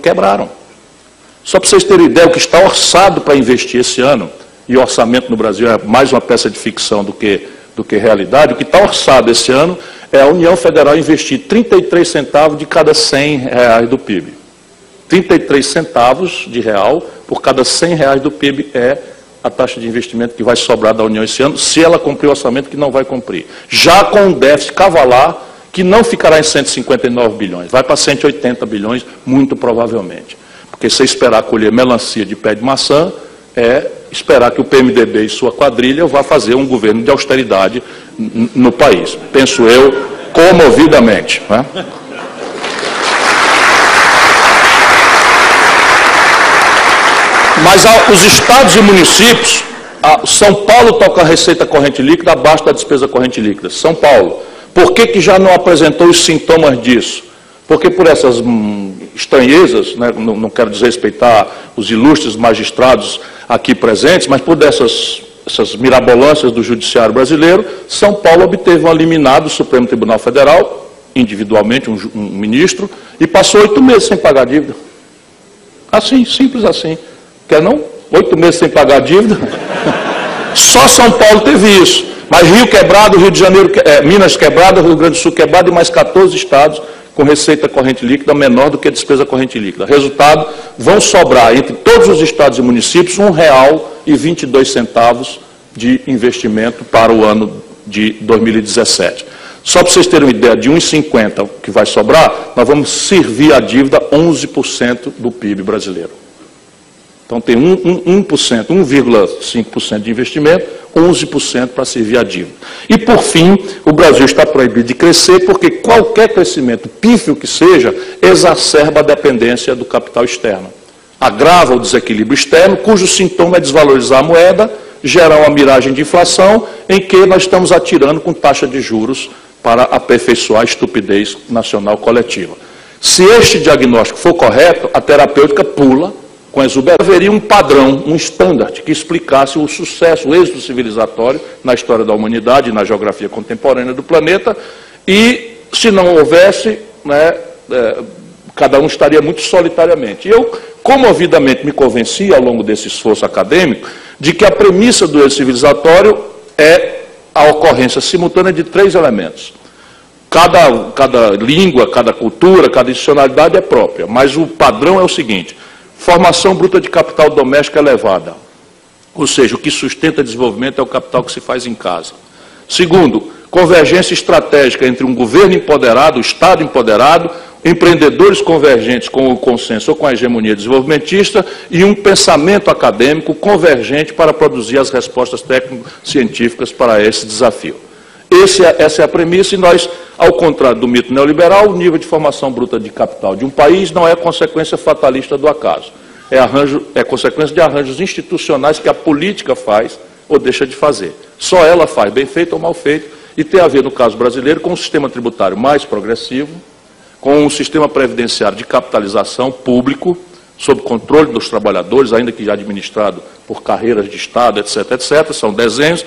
quebraram. Só para vocês terem ideia, o que está orçado para investir esse ano, e o orçamento no Brasil é mais uma peça de ficção do que realidade, o que está orçado esse ano é a União Federal investir 33 centavos de cada 100 reais do PIB. 33 centavos de real por cada 100 reais do PIB é a taxa de investimento que vai sobrar da União esse ano, se ela cumprir o orçamento, que não vai cumprir. Já com um déficit cavalar, que não ficará em 159 bilhões, vai para 180 bilhões, muito provavelmente. Porque se esperar colher melancia de pé de maçã, é esperar que o PMDB e sua quadrilha vá fazer um governo de austeridade no país. Penso eu, comovidamente. Né? Mas os estados e municípios, São Paulo toca a receita corrente líquida abaixo da despesa corrente líquida. São Paulo. Por que já não apresentou os sintomas disso? Porque por essas estranhezas, né, não quero desrespeitar os ilustres magistrados aqui presentes, mas por essas mirabolâncias do judiciário brasileiro, São Paulo obteve um liminar do Supremo Tribunal Federal, individualmente, um ministro, e passou 8 meses sem pagar dívida. Assim, simples assim. Quer não? 8 meses sem pagar dívida? Só São Paulo teve isso. Mas Rio quebrado, Rio de Janeiro, Minas quebrado, Rio Grande do Sul quebrado e mais 14 estados com receita corrente líquida menor do que a despesa corrente líquida. Resultado, vão sobrar entre todos os estados e municípios R$ 1,22 de investimento para o ano de 2017. Só para vocês terem uma ideia, de 1,50 que vai sobrar, nós vamos servir a dívida 11% do PIB brasileiro. Então tem 1,5% de investimento, 11% para servir a dívida. E, por fim, o Brasil está proibido de crescer porque qualquer crescimento, pífio que seja, exacerba a dependência do capital externo. Agrava o desequilíbrio externo, cujo sintoma é desvalorizar a moeda, gerar uma miragem de inflação, em que nós estamos atirando com taxa de juros para aperfeiçoar a estupidez nacional coletiva. Se este diagnóstico for correto, a terapêutica pula com exuberância. Haveria um padrão, um standard, que explicasse o sucesso, o êxito civilizatório na história da humanidade, na geografia contemporânea do planeta, e, se não houvesse, né, cada um estaria muito solitariamente. E eu, comovidamente, me convenci, ao longo desse esforço acadêmico, de que a premissa do êxito civilizatório é a ocorrência simultânea de 3 elementos. Cada língua, cada cultura, cada institucionalidade é própria, mas o padrão é o seguinte: formação bruta de capital doméstico elevada, ou seja, o que sustenta desenvolvimento é o capital que se faz em casa. Segundo, convergência estratégica entre um governo empoderado, o Estado empoderado, empreendedores convergentes com o consenso ou com a hegemonia desenvolvimentista e um pensamento acadêmico convergente para produzir as respostas técnico-científicas para esse desafio. Essa é a premissa, e nós, ao contrário do mito neoliberal, o nível de formação bruta de capital de um país não é consequência fatalista do acaso. É consequência de arranjos institucionais que a política faz ou deixa de fazer. Só ela faz, bem feito ou mal feito, e tem a ver, no caso brasileiro, com um sistema tributário mais progressivo, com um sistema previdenciário de capitalização público, sob controle dos trabalhadores, ainda que já administrado por carreiras de Estado, etc., etc., são desenhos.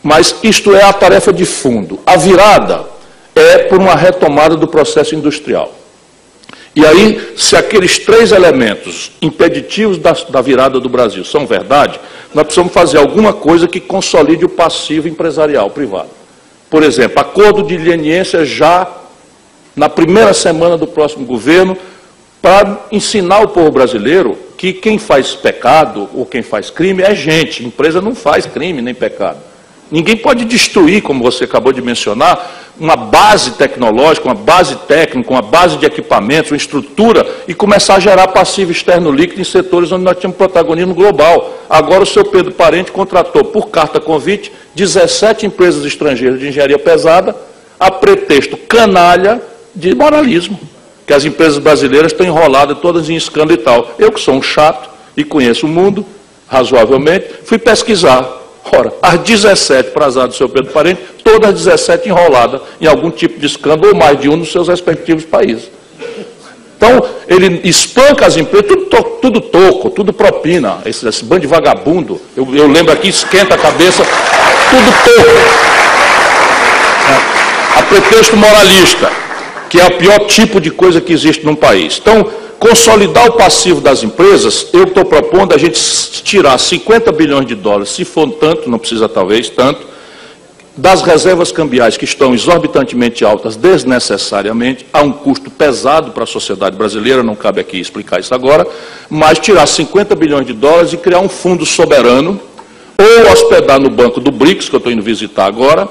Mas isto é a tarefa de fundo. A virada é por uma retomada do processo industrial. E aí, se aqueles 3 elementos impeditivos da virada do Brasil são verdade, nós precisamos fazer alguma coisa que consolide o passivo empresarial privado. Por exemplo, acordo de leniência já na primeira semana do próximo governo, para ensinar o povo brasileiro que quem faz pecado ou quem faz crime é gente. A empresa não faz crime nem pecado. Ninguém pode destruir, como você acabou de mencionar, uma base tecnológica, uma base técnica, uma base de equipamentos, uma estrutura, e começar a gerar passivo externo líquido em setores onde nós tínhamos protagonismo global. Agora o seu Pedro Parente contratou, por carta convite, 17 empresas estrangeiras de engenharia pesada, a pretexto canalha de moralismo, que as empresas brasileiras estão enroladas todas em escândalo e tal. Eu, que sou um chato e conheço o mundo, razoavelmente, fui pesquisar. Ora, as 17, para azar do seu Pedro Parente, todas as 17 enroladas em algum tipo de escândalo, ou mais de um nos seus respectivos países. Então, ele espanca as empresas, tudo toco, tudo propina, esse bando de vagabundo. Eu lembro aqui, esquenta a cabeça, tudo toco. A pretexto moralista, que é o pior tipo de coisa que existe num país. Então, consolidar o passivo das empresas, eu estou propondo a gente tirar 50 bilhões de dólares, se for tanto, não precisa talvez tanto, das reservas cambiais que estão exorbitantemente altas desnecessariamente, há um custo pesado para a sociedade brasileira, não cabe aqui explicar isso agora, mas tirar 50 bilhões de dólares e criar um fundo soberano, ou hospedar no banco do BRICS, que eu estou indo visitar agora,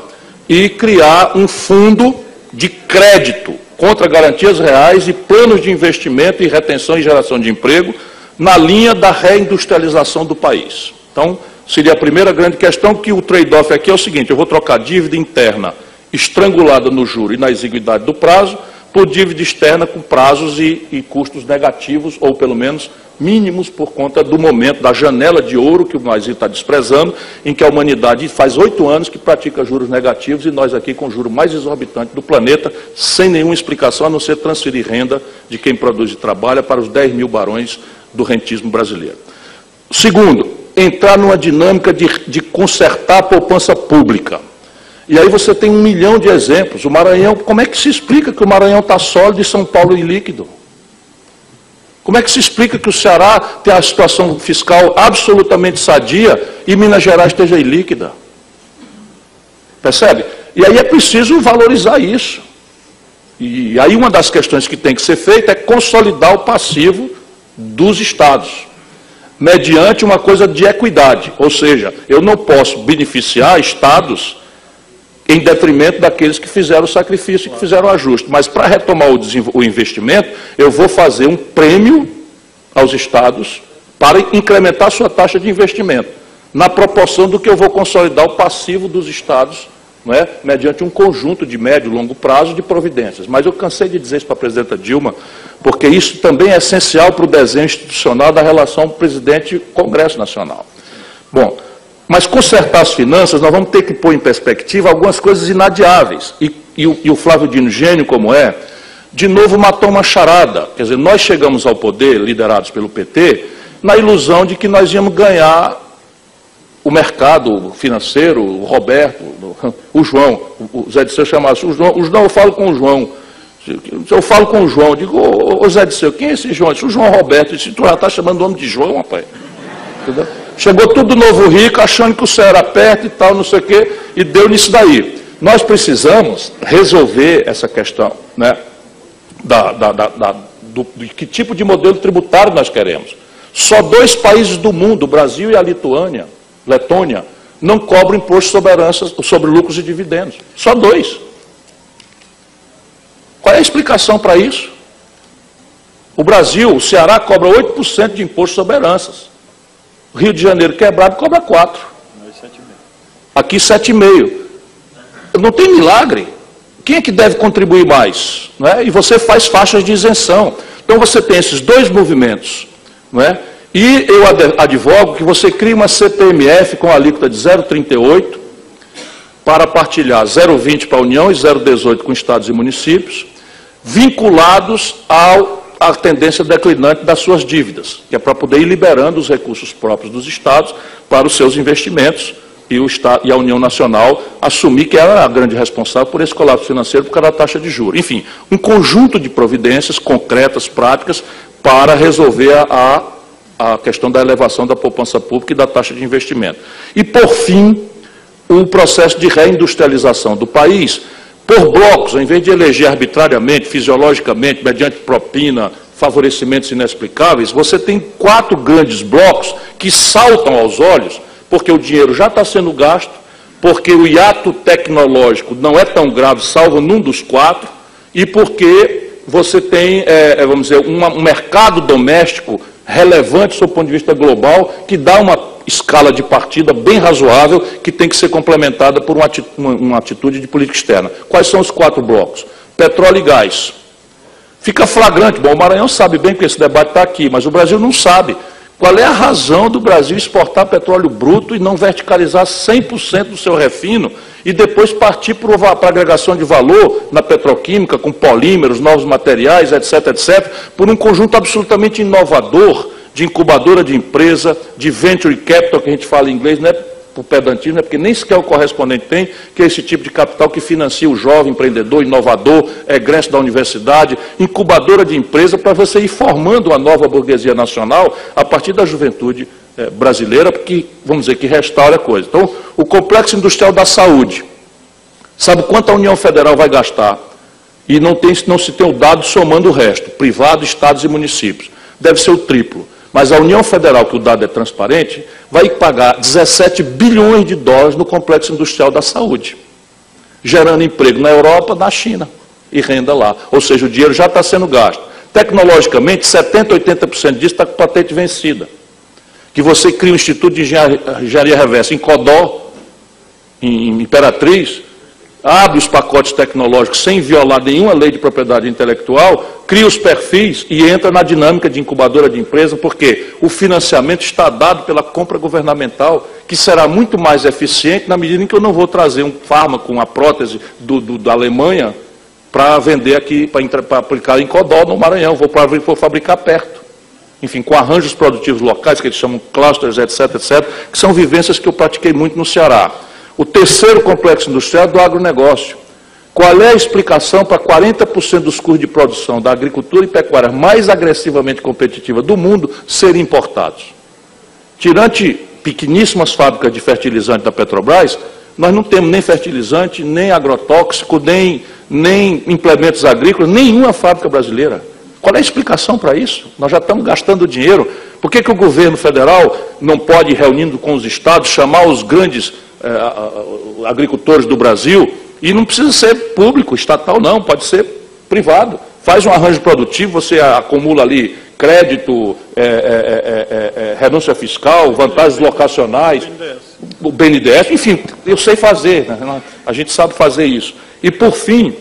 e criar um fundo de crédito contra garantias reais e planos de investimento e retenção e geração de emprego na linha da reindustrialização do país. Então, seria a primeira grande questão, que o trade-off aqui é o seguinte: eu vou trocar dívida interna estrangulada no juro e na exiguidade do prazo por dívida externa com prazos e custos negativos, ou pelo menos mínimos, por conta do momento, da janela de ouro que o Brasil está desprezando, em que a humanidade faz 8 anos que pratica juros negativos e nós aqui com o juro mais exorbitante do planeta, sem nenhuma explicação, a não ser transferir renda de quem produz e trabalha para os 10 mil barões do rentismo brasileiro. Segundo, entrar numa dinâmica de consertar a poupança pública. E aí você tem 1 milhão de exemplos. O Maranhão, como é que se explica que o Maranhão está sólido e São Paulo ilíquido? Como é que se explica que o Ceará tem a situação fiscal absolutamente sadia e Minas Gerais esteja ilíquida? Percebe? E aí é preciso valorizar isso. E aí uma das questões que tem que ser feita é consolidar o passivo dos estados, mediante uma coisa de equidade. Ou seja, eu não posso beneficiar estados em detrimento daqueles que fizeram o sacrifício, que fizeram o ajuste. Mas para retomar o investimento, eu vou fazer um prêmio aos estados para incrementar a sua taxa de investimento, na proporção do que eu vou consolidar o passivo dos estados, não é? Mediante um conjunto de médio e longo prazo de providências. Mas eu cansei de dizer isso para a presidenta Dilma, porque isso também é essencial para o desenho institucional da relação presidente-Congresso Nacional. Bom, mas consertar as finanças, nós vamos ter que pôr em perspectiva algumas coisas inadiáveis. E o Flávio Dino, gênio como é, de novo matou uma charada. Quer dizer, nós chegamos ao poder, liderados pelo PT, na ilusão de que nós íamos ganhar o mercado financeiro, o Roberto, o João, o Zé Disseu chamasse o João, eu falo com o João. Eu falo com o João, digo, ô Zé Disseu, quem é esse João? Disse, o João Roberto. Disse, tu já está chamando o homem de João, rapaz? Entendeu? Chegou tudo novo rico, achando que o céu era perto e tal, não sei o quê, e deu nisso daí. Nós precisamos resolver essa questão, né, de que tipo de modelo tributário nós queremos. Só 2 países do mundo, o Brasil e a Letônia, não cobram imposto sobre lucros e dividendos. Só 2. Qual é a explicação para isso? O Brasil, o Ceará, cobra 8% de imposto sobre heranças. O Rio de Janeiro, quebrado, cobra 4%. Aqui 7,5%. Não tem milagre. Quem é que deve contribuir mais? Não é? E você faz faixas de isenção. Então você tem esses 2 movimentos. Não é? E eu advogo que você crie uma CPMF com a alíquota de 0,38 para partilhar 0,20 para a União e 0,18 com estados e municípios, vinculados à tendência declinante das suas dívidas, que é para poder ir liberando os recursos próprios dos estados para os seus investimentos e a União Nacional assumir que era a grande responsável por esse colapso financeiro por causa da taxa de juros. Enfim, um conjunto de providências concretas, práticas, para resolver a questão da elevação da poupança pública e da taxa de investimento. E, por fim, o processo de reindustrialização do país, por blocos, ao invés de eleger arbitrariamente, fisiologicamente, mediante propina, favorecimentos inexplicáveis, você tem 4 grandes blocos que saltam aos olhos, porque o dinheiro já está sendo gasto, porque o hiato tecnológico não é tão grave, salvo num dos 4, e porque você tem, vamos dizer, um mercado doméstico relevante, sob o ponto de vista global, que dá uma escala de partida bem razoável, que tem que ser complementada por uma atitude de política externa. Quais são os 4 blocos? Petróleo e gás. Fica flagrante, bom, o Maranhão sabe bem que esse debate está aqui, mas o Brasil não sabe. Qual é a razão do Brasil exportar petróleo bruto e não verticalizar 100% do seu refino e depois partir para a agregação de valor na petroquímica, com polímeros, novos materiais, etc., etc., por um conjunto absolutamente inovador de incubadora de empresa, de venture capital, que a gente fala em inglês, não é por pedantismo, é porque nem sequer o correspondente tem, que é esse tipo de capital que financia o jovem empreendedor, inovador, egresso da universidade, incubadora de empresa, para você ir formando uma nova burguesia nacional a partir da juventude brasileira, porque, vamos dizer, que restaura a coisa. Então, o complexo industrial da saúde, sabe quanto a União Federal vai gastar? E não se tem o dado somando o resto, privado, estados e municípios. Deve ser o triplo. Mas a União Federal, que o dado é transparente, vai pagar 17 bilhões de dólares no complexo industrial da saúde, gerando emprego na Europa, na China, e renda lá. Ou seja, o dinheiro já está sendo gasto. Tecnologicamente, 70%, 80% disso está com patente vencida. Que você cria um Instituto de Engenharia Reversa em Codó, em Imperatriz, abre os pacotes tecnológicos sem violar nenhuma lei de propriedade intelectual, cria os perfis e entra na dinâmica de incubadora de empresa, porque o financiamento está dado pela compra governamental, que será muito mais eficiente na medida em que eu não vou trazer um fármaco, uma prótese da Alemanha, para vender aqui, para aplicar em Codó, no Maranhão, vou fabricar perto. Enfim, com arranjos produtivos locais, que eles chamam clusters, etc., etc., que são vivências que eu pratiquei muito no Ceará. O terceiro complexo industrial é do agronegócio. Qual é a explicação para 40% dos custos de produção da agricultura e pecuária mais agressivamente competitiva do mundo serem importados? Tirante pequeníssimas fábricas de fertilizante da Petrobras, nós não temos nem fertilizante, nem agrotóxico, nem implementos agrícolas, nenhuma fábrica brasileira. Qual é a explicação para isso? Nós já estamos gastando dinheiro. Por que o governo federal não pode, reunindo com os estados, chamar os grandes agricultores do Brasil, e não precisa ser público, estatal não, pode ser privado. Faz um arranjo produtivo, você acumula ali crédito, renúncia fiscal, vantagens locacionais, o BNDES, enfim, eu sei fazer, né? A gente sabe fazer isso. E, por fim,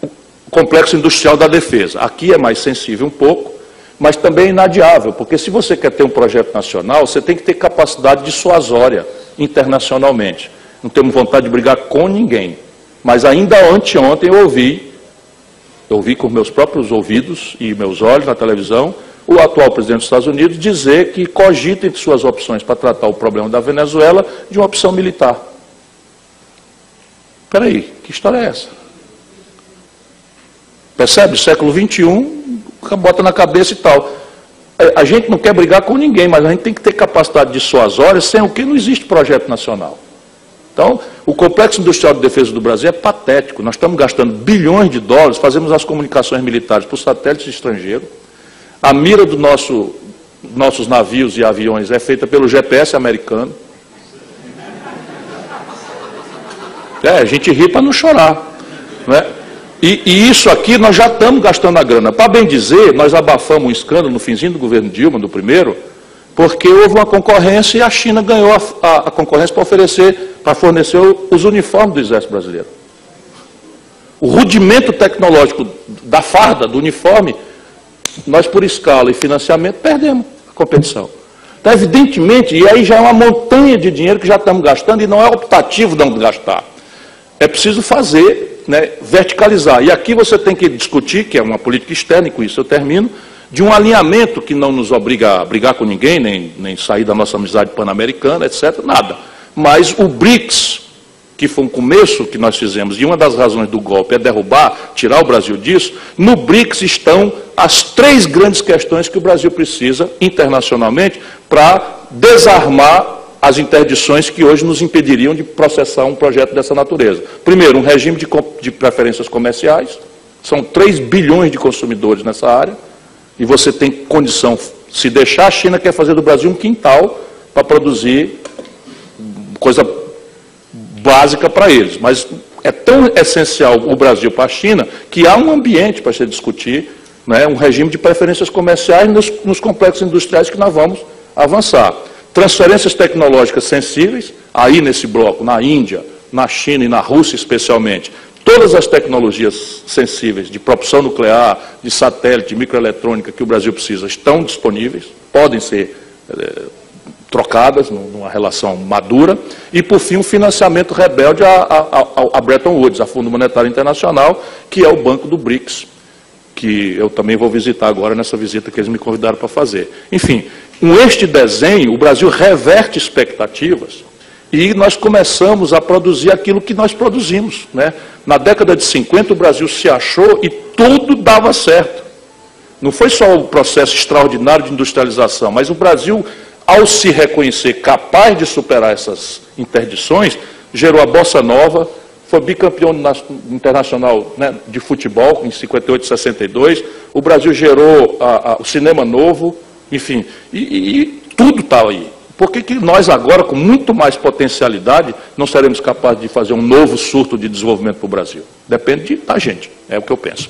o complexo industrial da defesa. Aqui é mais sensível um pouco, mas também é inadiável, porque se você quer ter um projeto nacional, você tem que ter capacidade dissuasória internacionalmente. Não temos vontade de brigar com ninguém. Mas ainda anteontem eu ouvi com meus próprios ouvidos e meus olhos na televisão, o atual presidente dos Estados Unidos dizer que cogita entre suas opções para tratar o problema da Venezuela de uma opção militar. Espera aí, que história é essa? Percebe? Século XXI, bota na cabeça e tal. A gente não quer brigar com ninguém, mas a gente tem que ter capacidade dissuasória, sem o que não existe projeto nacional. Então, o complexo industrial de defesa do Brasil é patético. Nós estamos gastando bilhões de dólares, fazemos as comunicações militares por satélites estrangeiros. A mira dos nossos navios e aviões é feita pelo GPS americano. A gente ri para não chorar, não é? E isso aqui nós já estamos gastando a grana. Para bem dizer, nós abafamos um escândalo no finzinho do governo Dilma, do primeiro, porque houve uma concorrência e a China ganhou a concorrência para fornecer os uniformes do Exército Brasileiro. O rudimento tecnológico da farda, do uniforme, nós por escala e financiamento perdemos a competição. Então, evidentemente, e aí já é uma montanha de dinheiro que já estamos gastando e não é optativo não gastar. É preciso fazer, né, verticalizar. E aqui você tem que discutir, que é uma política externa, e com isso eu termino, de um alinhamento que não nos obriga a brigar com ninguém, nem sair da nossa amizade pan-americana, etc., nada. Mas o BRICS, que foi um começo que nós fizemos, e uma das razões do golpe é derrubar, tirar o Brasil disso, no BRICS estão as 3 grandes questões que o Brasil precisa, internacionalmente, para desarmar as interdições que hoje nos impediriam de processar um projeto dessa natureza. Primeiro, um regime de preferências comerciais, são 3 bilhões de consumidores nessa área, e você tem condição, se deixar, a China quer fazer do Brasil um quintal para produzir coisa básica para eles. Mas é tão essencial o Brasil para a China que há um ambiente para se discutir, né, um regime de preferências comerciais nos complexos industriais que nós vamos avançar. Transferências tecnológicas sensíveis, aí nesse bloco, na Índia, na China e na Rússia especialmente, todas as tecnologias sensíveis de propulsão nuclear, de satélite, de microeletrônica que o Brasil precisa estão disponíveis, podem ser trocadas numa relação madura. E, por fim, o financiamento rebelde a Bretton Woods, a Fundo Monetário Internacional, que é o banco do BRICS, que eu também vou visitar agora nessa visita que eles me convidaram para fazer. Enfim, com este desenho, o Brasil reverte expectativas E nós começamos a produzir aquilo que nós produzimos, né? Na década de 50, o Brasil se achou e tudo dava certo. Não foi só o processo extraordinário de industrialização, mas o Brasil, ao se reconhecer capaz de superar essas interdições, gerou a Bossa Nova, foi bicampeão internacional, né, de futebol em 58 e 62, o Brasil gerou o cinema novo, enfim, e tudo está aí. Por que nós agora, com muito mais potencialidade, não seremos capazes de fazer um novo surto de desenvolvimento para o Brasil? Depende da gente, é o que eu penso.